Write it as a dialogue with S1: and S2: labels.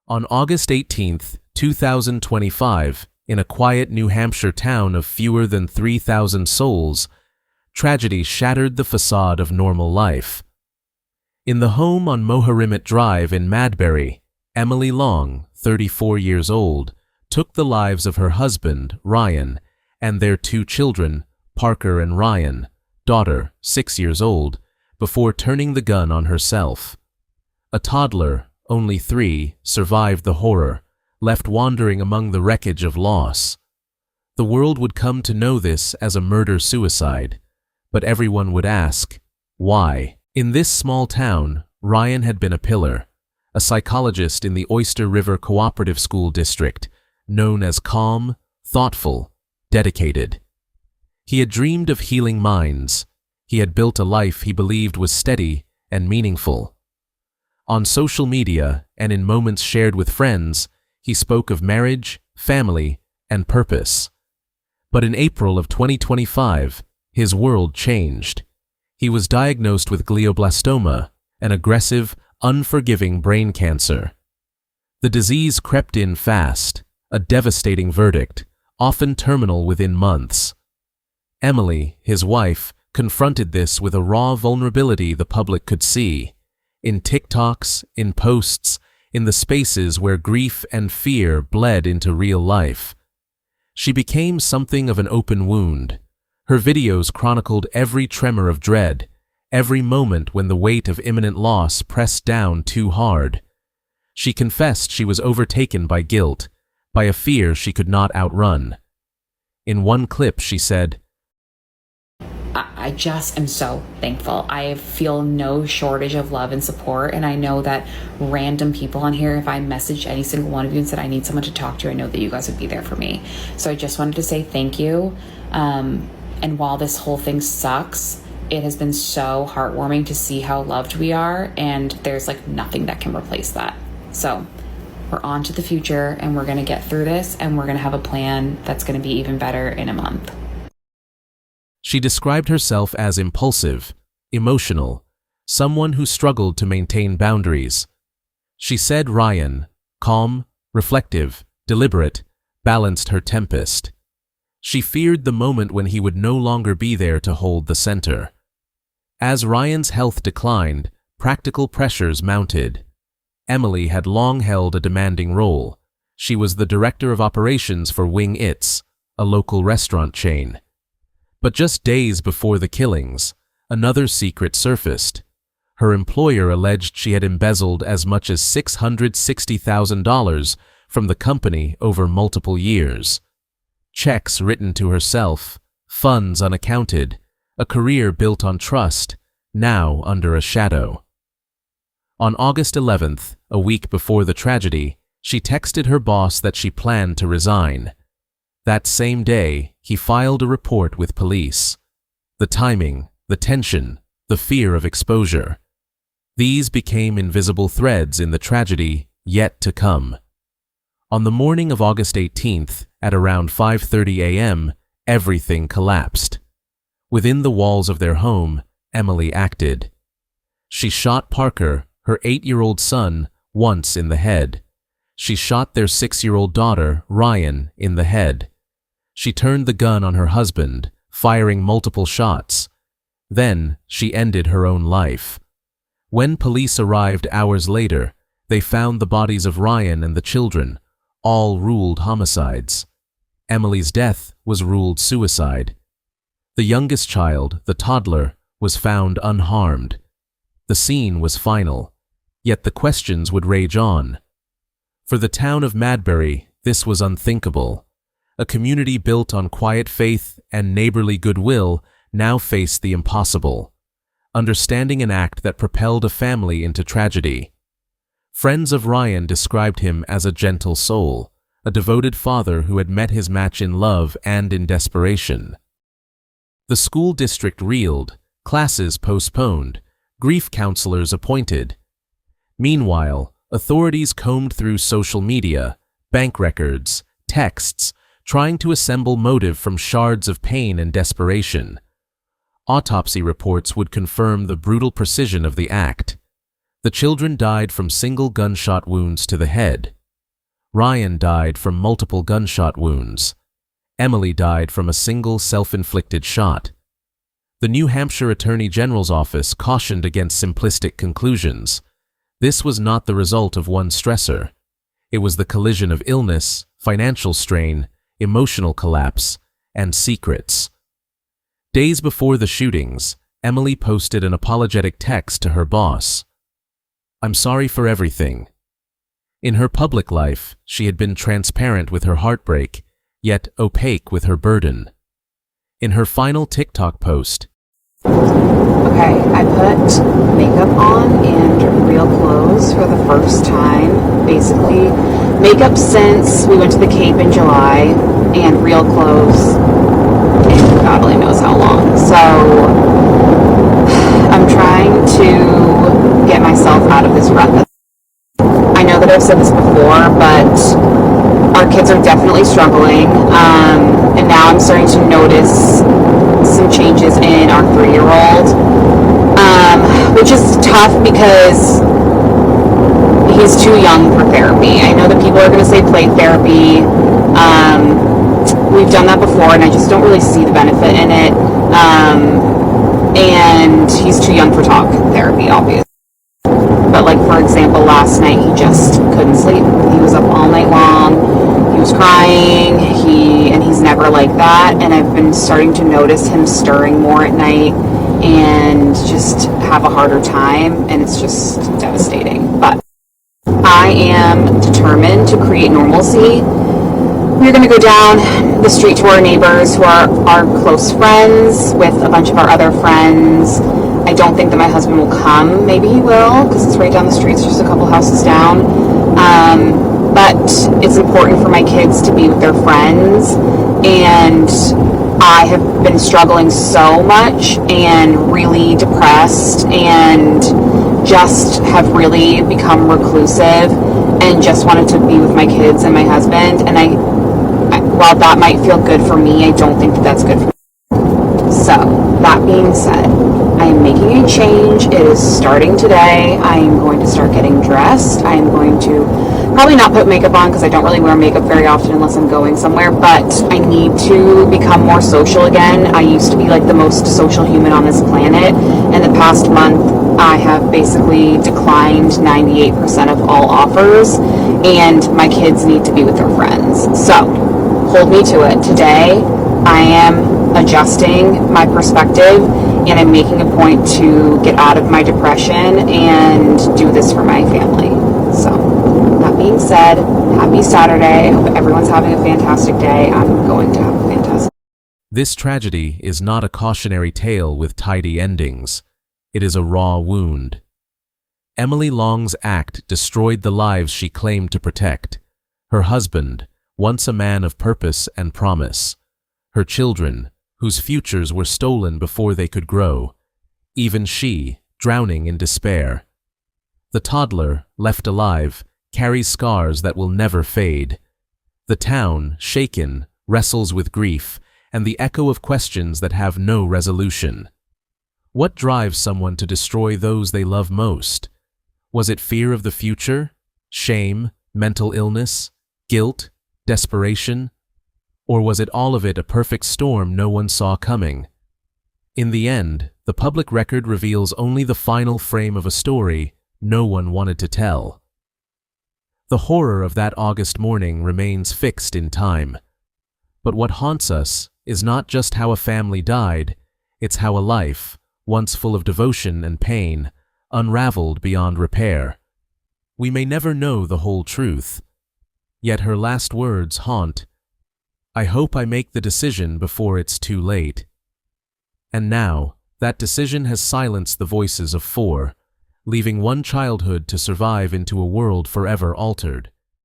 S1: On August 18, 2025, in a quiet New Hampshire town of fewer than 3,000 souls, tragedy shattered the facade of normal life. In the home on Moharimet Drive in Madbury, Emily Long, 34 years old, took the lives of her husband, Ryan, and their 2 children, Parker and Ryan, daughter, 6 years old, before turning the gun on herself. A toddler, only 3, survived the horror, left wandering among the wreckage of loss. The world would come to know this as a murder-suicide, but everyone would ask, why? In this small town, Ryan had been a pillar, a psychologist in the Oyster River Cooperative School District, known as calm, thoughtful, dedicated. He had dreamed of healing minds. He had built a life he believed was steady and meaningful. On social media and in moments shared with friends, he spoke of marriage, family, and purpose. But in April of 2025, his world changed. He was diagnosed with glioblastoma, an aggressive, unforgiving brain cancer. The disease crept in fast, a devastating verdict, often terminal within months. Emily, his wife, confronted this with a raw vulnerability the public could see. In TikToks, in posts, in the spaces where grief and fear bled into real life. She became something of an open wound. Her videos chronicled every tremor of dread, every moment when the weight of imminent loss pressed down too hard. She confessed she was overtaken by guilt, by a fear she could not outrun. In one clip, she said,
S2: I just am so thankful. I feel no shortage of love and support, and I know that random people on here, if I messaged any single one of you and said I need someone to talk to, I know that you guys would be there for me. So I just wanted to say thank you. And while this whole thing sucks, it has been so heartwarming to see how loved we are, and there's like nothing that can replace that. So we're on to the future, and we're going to get through this, and we're going to have a plan that's going to be even better in a month.
S1: She described herself as impulsive, emotional, someone who struggled to maintain boundaries. She said Ryan, calm, reflective, deliberate, balanced her tempest. She feared the moment when he would no longer be there to hold the center. As Ryan's health declined, practical pressures mounted. Emily had long held a demanding role. She was the director of operations for Wing It's, a local restaurant chain. But just days before the killings, another secret surfaced. Her employer alleged she had embezzled as much as $660,000 from the company over multiple years. Checks written to herself, funds unaccounted, a career built on trust, now under a shadow. On August 11th, a week before the tragedy, she texted her boss that she planned to resign. That same day, he filed a report with police. The timing, the tension, the fear of exposure. These became invisible threads in the tragedy yet to come. On the morning of August 18th, at around 5:30 a.m., everything collapsed. Within the walls of their home, Emily acted. She shot Parker, her 8-year-old son, once in the head. She shot their 6-year-old daughter, Ryan, in the head. She turned the gun on her husband, firing multiple shots. Then she ended her own life. When police arrived hours later, they found the bodies of Ryan and the children, all ruled homicides. Emily's death was ruled suicide. The youngest child, the toddler, was found unharmed. The scene was final, yet the questions would rage on. For the town of Madbury, this was unthinkable. A community built on quiet faith and neighborly goodwill now faced the impossible, understanding an act that propelled a family into tragedy. Friends of Ryan described him as a gentle soul, a devoted father who had met his match in love and in desperation. The school district reeled, classes postponed, grief counselors appointed. Meanwhile, authorities combed through social media, bank records, texts, trying to assemble motive from shards of pain and desperation. Autopsy reports would confirm the brutal precision of the act. The children died from single gunshot wounds to the head. Ryan died from multiple gunshot wounds. Emily died from a single self-inflicted shot. The New Hampshire Attorney General's office cautioned against simplistic conclusions. This was not the result of one stressor. It was the collision of illness, financial strain, emotional collapse, and secrets. Days before the shootings, Emily posted an apologetic text to her boss. "I'm sorry for everything." In her public life, she had been transparent with her heartbreak, yet opaque with her burden. In her final TikTok post,
S2: Okay, I put makeup on and real clothes for the first time. Basically, makeup since we went to the Cape in July, and real clothes in God only knows how long. So, I'm trying to get myself out of this rut. I know that I've said this before, but our kids are definitely struggling, and now I'm starting to notice some changes in our 3-year-old, which is tough because he's too young for therapy. I know that people are going to say play therapy. We've done that before, and I just don't really see the benefit in it. And he's too young for talk therapy, obviously. But like, for example, last night he just couldn't sleep. He was up all night long. He was crying. He's never like that. And I've been starting to notice him stirring more at night and just have a harder time. And it's just devastating. But I am determined to create normalcy. We're going to go down the street to our neighbors who are our close friends with a bunch of our other friends. I don't think that my husband will come. Maybe he will, because it's right down the street. It's just a couple houses down. But it's important for my kids to be with their friends. And I have been struggling so much and really depressed and just have really become reclusive and just wanted to be with my kids and my husband. And while that might feel good for me, I don't think that that's good for me. So, that being said, I am making a change. It is starting today. I am going to start getting dressed. I am going to probably not put makeup on because I don't really wear makeup very often unless I'm going somewhere, but I need to become more social again. I used to be like the most social human on this planet, and the past month I have basically declined 98% of all offers, and my kids need to be with their friends. So, hold me to it. Today, I am adjusting my perspective, and I'm making a point to get out of my depression and do this for my family. So, that being said, happy Saturday. I hope everyone's having a fantastic day. I'm going to have a fantastic day.
S1: This tragedy is not a cautionary tale with tidy endings. It is a raw wound. Emily Long's act destroyed the lives she claimed to protect. Her husband, once a man of purpose and promise. Her children, whose futures were stolen before they could grow. Even she, drowning in despair. The toddler, left alive, carries scars that will never fade. The town, shaken, wrestles with grief and the echo of questions that have no resolution. What drives someone to destroy those they love most? Was it fear of the future, shame, mental illness, guilt, desperation? Or was it all of it a perfect storm no one saw coming? In the end, the public record reveals only the final frame of a story no one wanted to tell. The horror of that August morning remains fixed in time. But what haunts us is not just how a family died, it's how a life, once full of devotion and pain, unraveled beyond repair. We may never know the whole truth. Yet her last words haunt, "I hope I make the decision before it's too late." And now, that decision has silenced the voices of 4, leaving one childhood to survive into a world forever altered.